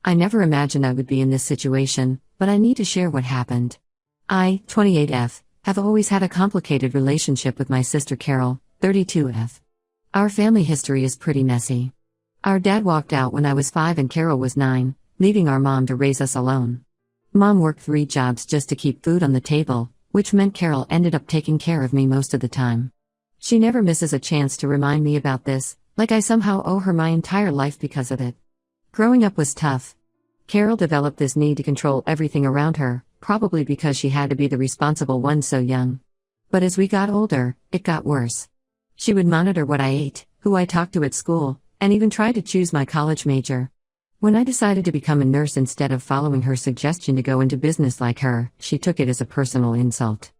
I never imagined I would be in this situation, but I need to share what happened. I, 28F, have always had a complicated relationship with my sister Carol, 32F. Our family history is pretty messy. Our dad walked out when I was 5 and Carol was 9, leaving our mom to raise us alone. Mom worked 3 jobs just to keep food on the table, which meant Carol ended up taking care of me most of the time. She never misses a chance to remind me about this, like I somehow owe her my entire life because of it. Growing up was tough. Carol developed this need to control everything around her, probably because she had to be the responsible one so young. But as we got older, it got worse. She would monitor what I ate, who I talked to at school, and even try to choose my college major. When I decided to become a nurse instead of following her suggestion to go into business like her, she took it as a personal insult.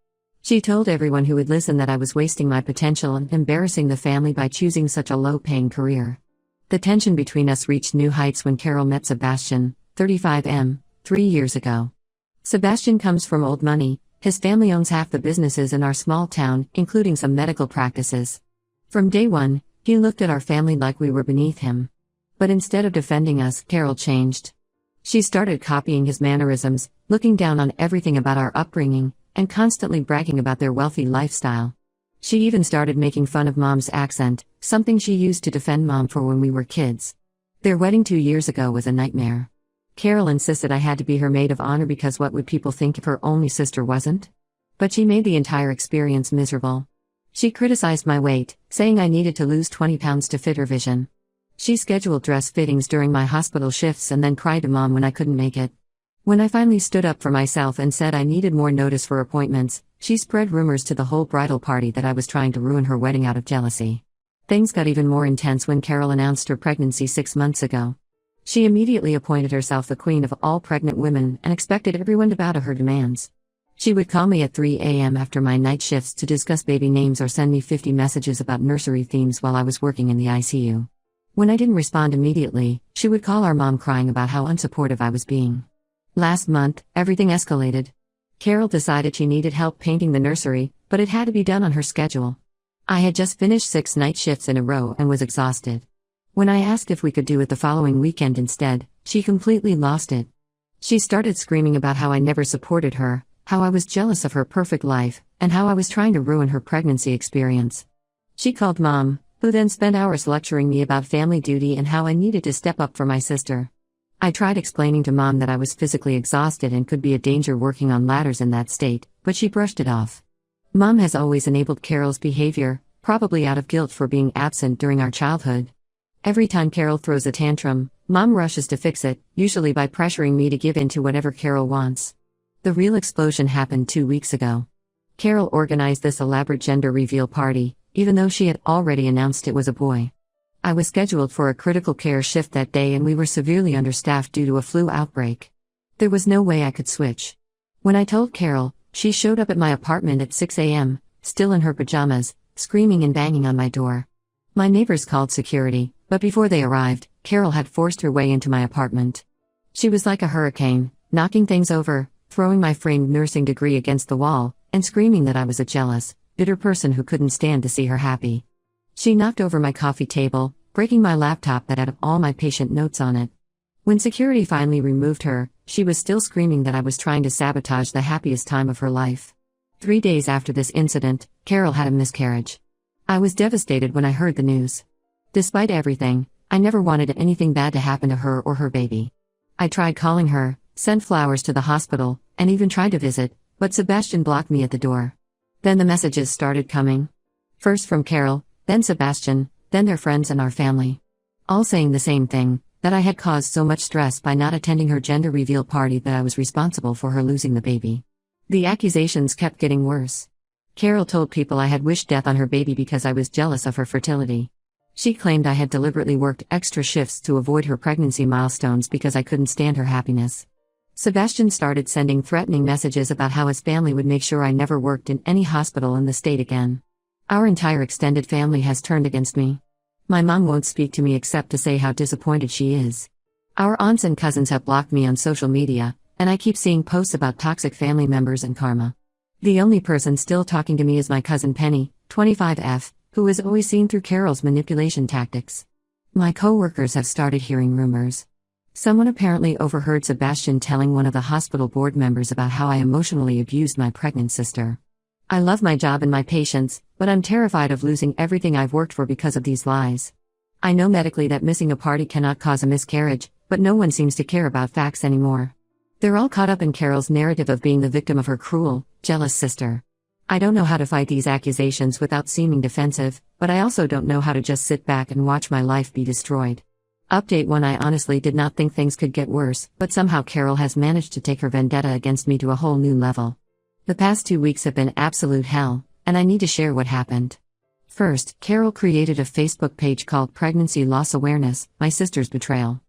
She told everyone who would listen that I was wasting my potential and embarrassing the family by choosing such a low-paying career. The tension between us reached new heights when Carol met Sebastian, 35M, 3 years ago. Sebastian comes from old money. His family owns half the businesses in our small town, including some medical practices. From day one, he looked at our family like we were beneath him. But instead of defending us, Carol changed. She started copying his mannerisms, looking down on everything about our upbringing, and constantly bragging about their wealthy lifestyle. She even started making fun of Mom's accent, something she used to defend Mom for when we were kids. Their wedding 2 years ago was a nightmare. Carol insisted I had to be her maid of honor because what would people think if her only sister wasn't? But she made the entire experience miserable. She criticized my weight, saying I needed to lose 20 pounds to fit her vision. She scheduled dress fittings during my hospital shifts and then cried to Mom when I couldn't make it. When I finally stood up for myself and said I needed more notice for appointments, she spread rumors to the whole bridal party that I was trying to ruin her wedding out of jealousy. Things got even more intense when Carol announced her pregnancy 6 months ago. She immediately appointed herself the queen of all pregnant women and expected everyone to bow to her demands. She would call me at 3 a.m. after my night shifts to discuss baby names or send me 50 messages about nursery themes while I was working in the ICU. When I didn't respond immediately, she would call our mom crying about how unsupportive I was being. Last month, everything escalated. Carol decided she needed help painting the nursery, but it had to be done on her schedule. I had just finished 6 night shifts in a row and was exhausted. When I asked if we could do it the following weekend instead, she completely lost it. She started screaming about how I never supported her, how I was jealous of her perfect life, and how I was trying to ruin her pregnancy experience. She called Mom, who then spent hours lecturing me about family duty and how I needed to step up for my sister. I tried explaining to Mom that I was physically exhausted and could be a danger working on ladders in that state, but she brushed it off. Mom has always enabled Carol's behavior, probably out of guilt for being absent during our childhood. Every time Carol throws a tantrum, Mom rushes to fix it, usually by pressuring me to give in to whatever Carol wants. The real explosion happened 2 weeks ago. Carol organized this elaborate gender reveal party, even though she had already announced it was a boy. I was scheduled for a critical care shift that day and we were severely understaffed due to a flu outbreak. There was no way I could switch. When I told Carol, she showed up at my apartment at 6 a.m., still in her pajamas, screaming and banging on my door. My neighbors called security, but before they arrived, Carol had forced her way into my apartment. She was like a hurricane, knocking things over, throwing my framed nursing degree against the wall, and screaming that I was a jealous, bitter person who couldn't stand to see her happy. She knocked over my coffee table, breaking my laptop that had all my patient notes on it. When security finally removed her, she was still screaming that I was trying to sabotage the happiest time of her life. 3 days after this incident, Carol had a miscarriage. I was devastated when I heard the news. Despite everything, I never wanted anything bad to happen to her or her baby. I tried calling her, sent flowers to the hospital, and even tried to visit, but Sebastian blocked me at the door. Then the messages started coming. First from Carol, then Sebastian, then their friends and our family. All saying the same thing, that I had caused so much stress by not attending her gender reveal party that I was responsible for her losing the baby. The accusations kept getting worse. Carol told people I had wished death on her baby because I was jealous of her fertility. She claimed I had deliberately worked extra shifts to avoid her pregnancy milestones because I couldn't stand her happiness. Sebastian started sending threatening messages about how his family would make sure I never worked in any hospital in the state again. Our entire extended family has turned against me. My mom won't speak to me except to say how disappointed she is. Our aunts and cousins have blocked me on social media, and I keep seeing posts about toxic family members and karma. The only person still talking to me is my cousin Penny, 25F, who is always seen through Carol's manipulation tactics. My coworkers have started hearing rumors. Someone apparently overheard Sebastian telling one of the hospital board members about how I emotionally abused my pregnant sister. I love my job and my patients, but I'm terrified of losing everything I've worked for because of these lies. I know medically that missing a party cannot cause a miscarriage, but no one seems to care about facts anymore. They're all caught up in Carol's narrative of being the victim of her cruel, jealous sister. I don't know how to fight these accusations without seeming defensive, but I also don't know how to just sit back and watch my life be destroyed. Update 1: I honestly did not think things could get worse, but somehow Carol has managed to take her vendetta against me to a whole new level. The past 2 weeks have been absolute hell, and I need to share what happened. First, Carol created a Facebook page called Pregnancy Loss Awareness, My Sister's Betrayal.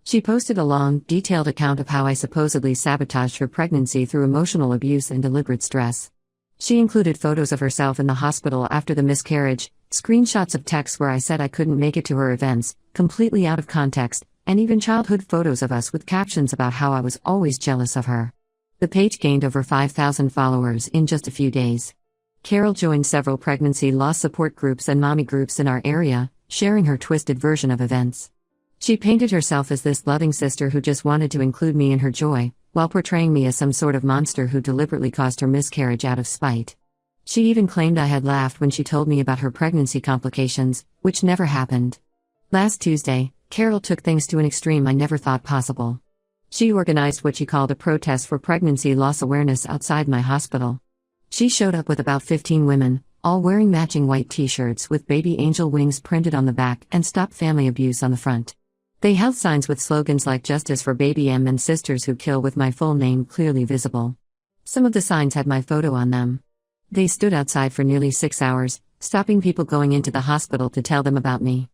She posted a long, detailed account of how I supposedly sabotaged her pregnancy through emotional abuse and deliberate stress. She included photos of herself in the hospital after the miscarriage, screenshots of texts where I said I couldn't make it to her events, completely out of context, and even childhood photos of us with captions about how I was always jealous of her. The page gained over 5,000 followers in just a few days. Carol joined several pregnancy loss support groups and mommy groups in our area, sharing her twisted version of events. She painted herself as this loving sister who just wanted to include me in her joy, while portraying me as some sort of monster who deliberately caused her miscarriage out of spite. She even claimed I had laughed when she told me about her pregnancy complications, which never happened. Last Tuesday, Carol took things to an extreme I never thought possible. She organized what she called a protest for pregnancy loss awareness outside my hospital. She showed up with about 15 women, all wearing matching white t-shirts with baby angel wings printed on the back and Stop Family Abuse on the front. They held signs with slogans like Justice for Baby M and Sisters Who Kill with my full name clearly visible. Some of the signs had my photo on them. They stood outside for nearly 6 hours, stopping people going into the hospital to tell them about me.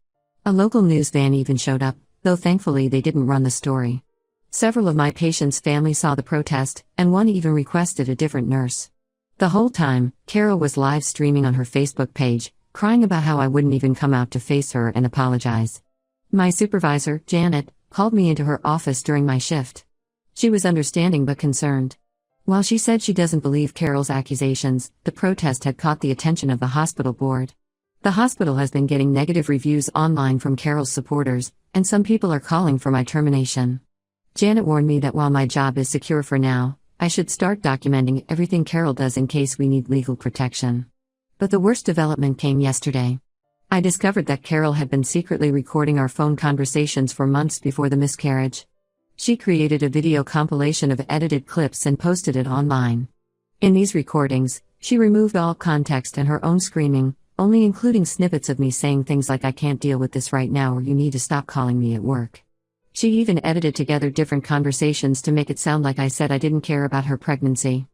A local news van even showed up, though thankfully they didn't run the story. Several of my patients' family saw the protest, and one even requested a different nurse. The whole time, Carol was live streaming on her Facebook page, crying about how I wouldn't even come out to face her and apologize. My supervisor, Janet, called me into her office during my shift. She was understanding but concerned. While she said she doesn't believe Carol's accusations, the protest had caught the attention of the hospital board. The hospital has been getting negative reviews online from Carol's supporters, and some people are calling for my termination. Janet warned me that while my job is secure for now, I should start documenting everything Carol does in case we need legal protection. But the worst development came yesterday. I discovered that Carol had been secretly recording our phone conversations for months before the miscarriage. She created a video compilation of edited clips and posted it online. In these recordings, she removed all context and her own screaming, only including snippets of me saying things like "I can't deal with this right now" or "You need to stop calling me at work." She even edited together different conversations to make it sound like I said I didn't care about her pregnancy.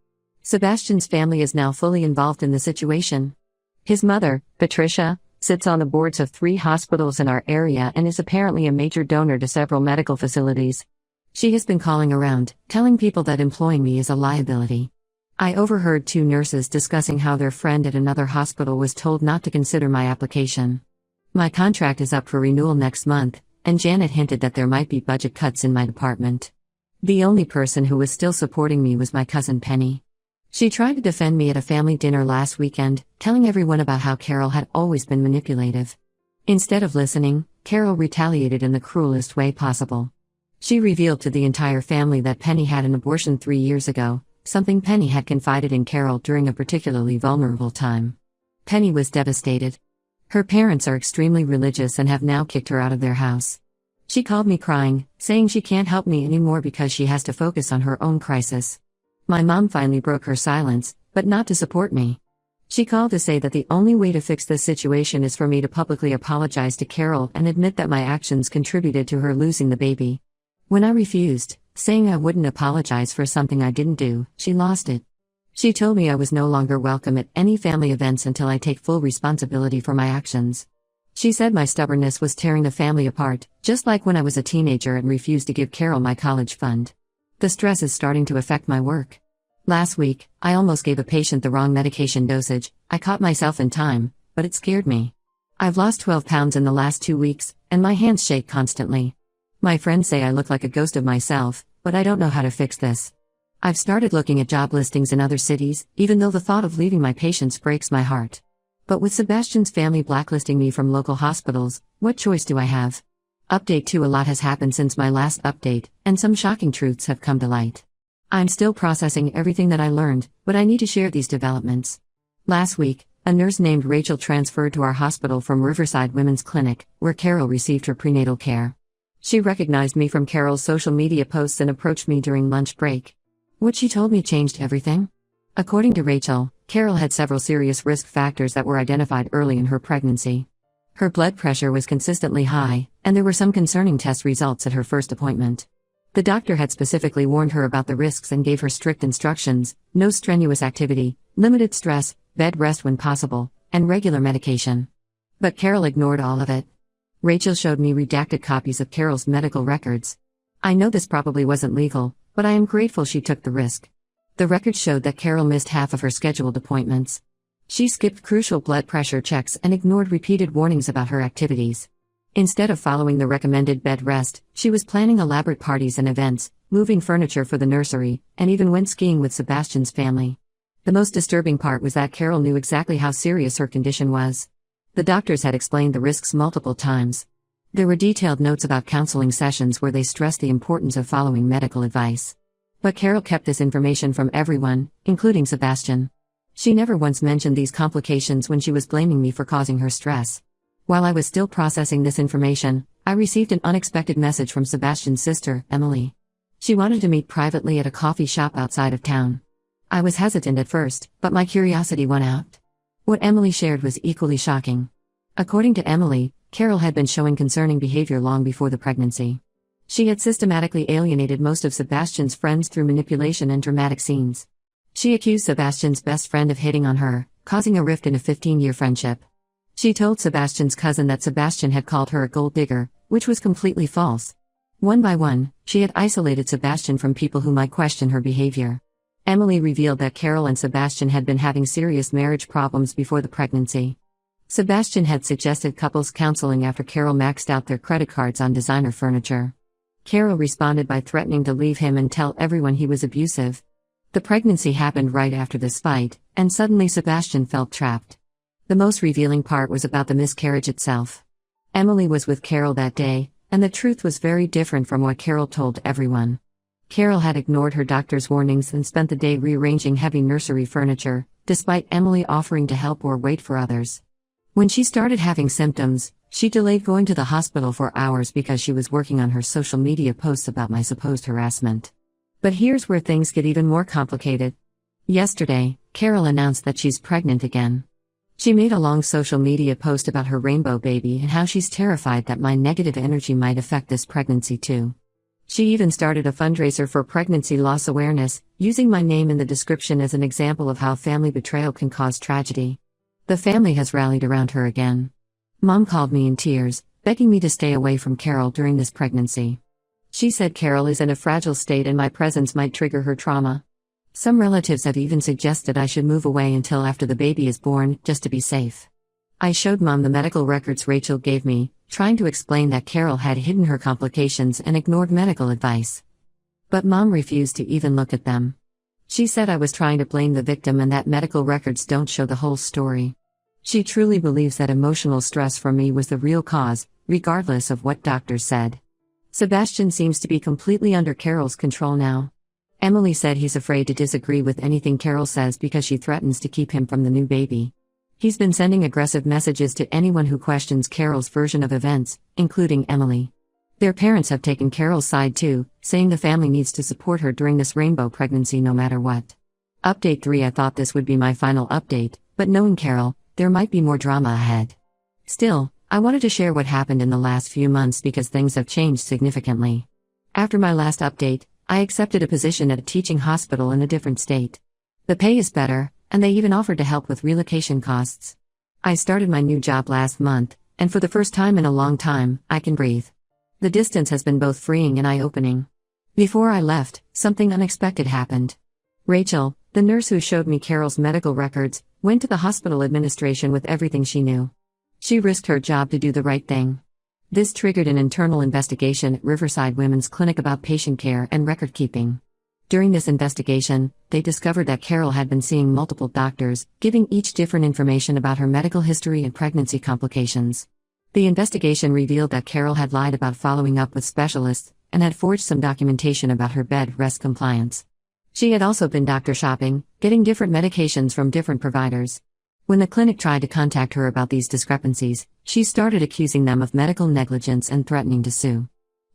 Sebastian's family is now fully involved in the situation. His mother, Patricia, sits on the boards of 3 hospitals in our area and is apparently a major donor to several medical facilities. She has been calling around, telling people that employing me is a liability. I overheard 2 nurses discussing how their friend at another hospital was told not to consider my application. My contract is up for renewal next month, and Janet hinted that there might be budget cuts in my department. The only person who was still supporting me was my cousin Penny. She tried to defend me at a family dinner last weekend, telling everyone about how Carol had always been manipulative. Instead of listening, Carol retaliated in the cruelest way possible. She revealed to the entire family that Penny had an abortion 3 years ago, something Penny had confided in Carol during a particularly vulnerable time. Penny was devastated. Her parents are extremely religious and have now kicked her out of their house. She called me crying, saying she can't help me anymore because she has to focus on her own crisis. My mom finally broke her silence, but not to support me. She called to say that the only way to fix this situation is for me to publicly apologize to Carol and admit that my actions contributed to her losing the baby. When I refused, saying I wouldn't apologize for something I didn't do, she lost it. She told me I was no longer welcome at any family events until I take full responsibility for my actions. She said my stubbornness was tearing the family apart, just like when I was a teenager and refused to give Carol my college fund. The stress is starting to affect my work. Last week, I almost gave a patient the wrong medication dosage. I caught myself in time, but it scared me. I've lost 12 pounds in the last 2 weeks, and my hands shake constantly. My friends say I look like a ghost of myself, but I don't know how to fix this. I've started looking at job listings in other cities, even though the thought of leaving my patients breaks my heart. But with Sebastian's family blacklisting me from local hospitals, what choice do I have? Update 2: A lot has happened since my last update, and some shocking truths have come to light. I'm still processing everything that I learned, but I need to share these developments. Last week, a nurse named Rachel transferred to our hospital from Riverside Women's Clinic, where Carol received her prenatal care. She recognized me from Carol's social media posts and approached me during lunch break. What she told me changed everything. According to Rachel, Carol had several serious risk factors that were identified early in her pregnancy. Her blood pressure was consistently high, and there were some concerning test results at her first appointment. The doctor had specifically warned her about the risks and gave her strict instructions: no strenuous activity, limited stress, bed rest when possible, and regular medication. But Carol ignored all of it. Rachel showed me redacted copies of Carol's medical records. I know this probably wasn't legal, but I am grateful she took the risk. The records showed that Carol missed half of her scheduled appointments. She skipped crucial blood pressure checks and ignored repeated warnings about her activities. Instead of following the recommended bed rest, she was planning elaborate parties and events, moving furniture for the nursery, and even went skiing with Sebastian's family. The most disturbing part was that Carol knew exactly how serious her condition was. The doctors had explained the risks multiple times. There were detailed notes about counseling sessions where they stressed the importance of following medical advice. But Carol kept this information from everyone, including Sebastian. She never once mentioned these complications when she was blaming me for causing her stress. While I was still processing this information, I received an unexpected message from Sebastian's sister, Emily. She wanted to meet privately at a coffee shop outside of town. I was hesitant at first, but my curiosity won out. What Emily shared was equally shocking. According to Emily, Carol had been showing concerning behavior long before the pregnancy. She had systematically alienated most of Sebastian's friends through manipulation and dramatic scenes. She accused Sebastian's best friend of hitting on her, causing a rift in a 15-year friendship. She told Sebastian's cousin that Sebastian had called her a gold digger, which was completely false. One by one, she had isolated Sebastian from people who might question her behavior. Emily revealed that Carol and Sebastian had been having serious marriage problems before the pregnancy. Sebastian had suggested couples counseling after Carol maxed out their credit cards on designer furniture. Carol responded by threatening to leave him and tell everyone he was abusive. The pregnancy happened right after this fight, and suddenly Sebastian felt trapped. The most revealing part was about the miscarriage itself. Emily was with Carol that day, and the truth was very different from what Carol told everyone. Carol had ignored her doctor's warnings and spent the day rearranging heavy nursery furniture, despite Emily offering to help or wait for others. When she started having symptoms, she delayed going to the hospital for hours because she was working on her social media posts about my supposed harassment. But here's where things get even more complicated. Yesterday, Carol announced that she's pregnant again. She made a long social media post about her rainbow baby and how she's terrified that my negative energy might affect this pregnancy too. She even started a fundraiser for pregnancy loss awareness, using my name in the description as an example of how family betrayal can cause tragedy. The family has rallied around her again. Mom called me in tears, begging me to stay away from Carol during this pregnancy. She said Carol is in a fragile state and my presence might trigger her trauma. Some relatives have even suggested I should move away until after the baby is born, just to be safe. I showed Mom the medical records Rachel gave me, trying to explain that Carol had hidden her complications and ignored medical advice. But Mom refused to even look at them. She said I was trying to blame the victim and that medical records don't show the whole story. She truly believes that emotional stress from me was the real cause, regardless of what doctors said. Sebastian seems to be completely under Carol's control now. Emily said he's afraid to disagree with anything Carol says because she threatens to keep him from the new baby. He's been sending aggressive messages to anyone who questions Carol's version of events, including Emily. Their parents have taken Carol's side too, saying the family needs to support her during this rainbow pregnancy no matter what. Update 3: I thought this would be my final update, but knowing Carol, there might be more drama ahead. Still, I wanted to share what happened in the last few months because things have changed significantly. After my last update, I accepted a position at a teaching hospital in a different state. The pay is better, and they even offered to help with relocation costs. I started my new job last month, and for the first time in a long time, I can breathe. The distance has been both freeing and eye-opening. Before I left, something unexpected happened. Rachel, the nurse who showed me Carol's medical records, went to the hospital administration with everything she knew. She risked her job to do the right thing. This triggered an internal investigation at Riverside Women's Clinic about patient care and record keeping. During this investigation, they discovered that Carol had been seeing multiple doctors, giving each different information about her medical history and pregnancy complications. The investigation revealed that Carol had lied about following up with specialists and had forged some documentation about her bed rest compliance. She had also been doctor shopping, getting different medications from different providers. When the clinic tried to contact her about these discrepancies, she started accusing them of medical negligence and threatening to sue.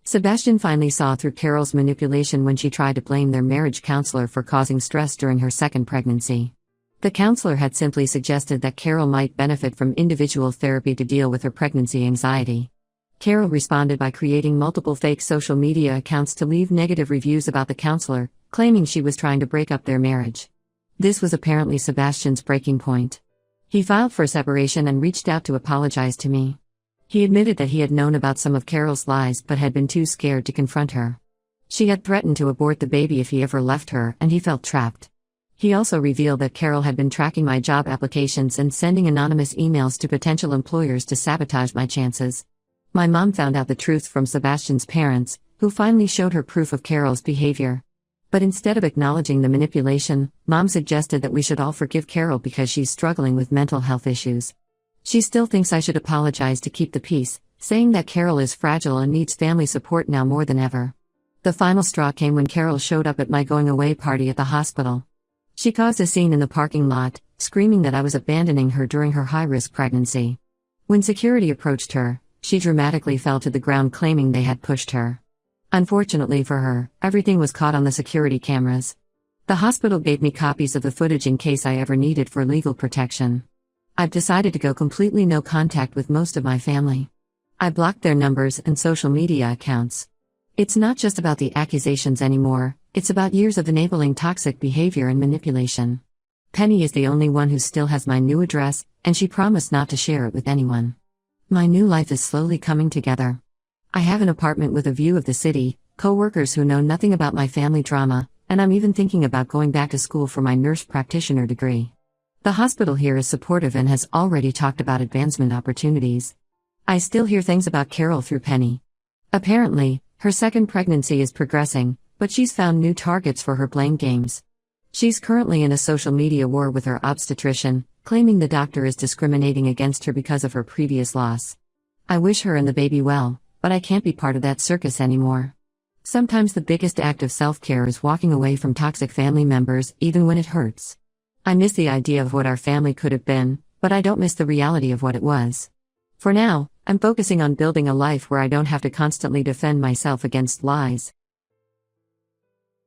Sebastian finally saw through Carol's manipulation when she tried to blame their marriage counselor for causing stress during her second pregnancy. The counselor had simply suggested that Carol might benefit from individual therapy to deal with her pregnancy anxiety. Carol responded by creating multiple fake social media accounts to leave negative reviews about the counselor, claiming she was trying to break up their marriage. This was apparently Sebastian's breaking point. He filed for separation and reached out to apologize to me. He admitted that he had known about some of Carol's lies but had been too scared to confront her. She had threatened to abort the baby if he ever left her, and he felt trapped. He also revealed that Carol had been tracking my job applications and sending anonymous emails to potential employers to sabotage my chances. My mom found out the truth from Sebastian's parents, who finally showed her proof of Carol's behavior. But instead of acknowledging the manipulation, Mom suggested that we should all forgive Carol because she's struggling with mental health issues. She still thinks I should apologize to keep the peace, saying that Carol is fragile and needs family support now more than ever. The final straw came when Carol showed up at my going-away party at the hospital. She caused a scene in the parking lot, screaming that I was abandoning her during her high-risk pregnancy. When security approached her, she dramatically fell to the ground claiming they had pushed her. Unfortunately for her, everything was caught on the security cameras. The hospital gave me copies of the footage in case I ever needed for legal protection. I've decided to go completely no contact with most of my family. I blocked their numbers and social media accounts. It's not just about the accusations anymore, it's about years of enabling toxic behavior and manipulation. Penny is the only one who still has my new address, and she promised not to share it with anyone. My new life is slowly coming together. I have an apartment with a view of the city, co-workers who know nothing about my family drama, and I'm even thinking about going back to school for my nurse practitioner degree. The hospital here is supportive and has already talked about advancement opportunities. I still hear things about Carol through Penny. Apparently, her second pregnancy is progressing, but she's found new targets for her blame games. She's currently in a social media war with her obstetrician, claiming the doctor is discriminating against her because of her previous loss. I wish her and the baby well, but I can't be part of that circus anymore. Sometimes the biggest act of self-care is walking away from toxic family members, even when it hurts. I miss the idea of what our family could have been, but I don't miss the reality of what it was. For now, I'm focusing on building a life where I don't have to constantly defend myself against lies.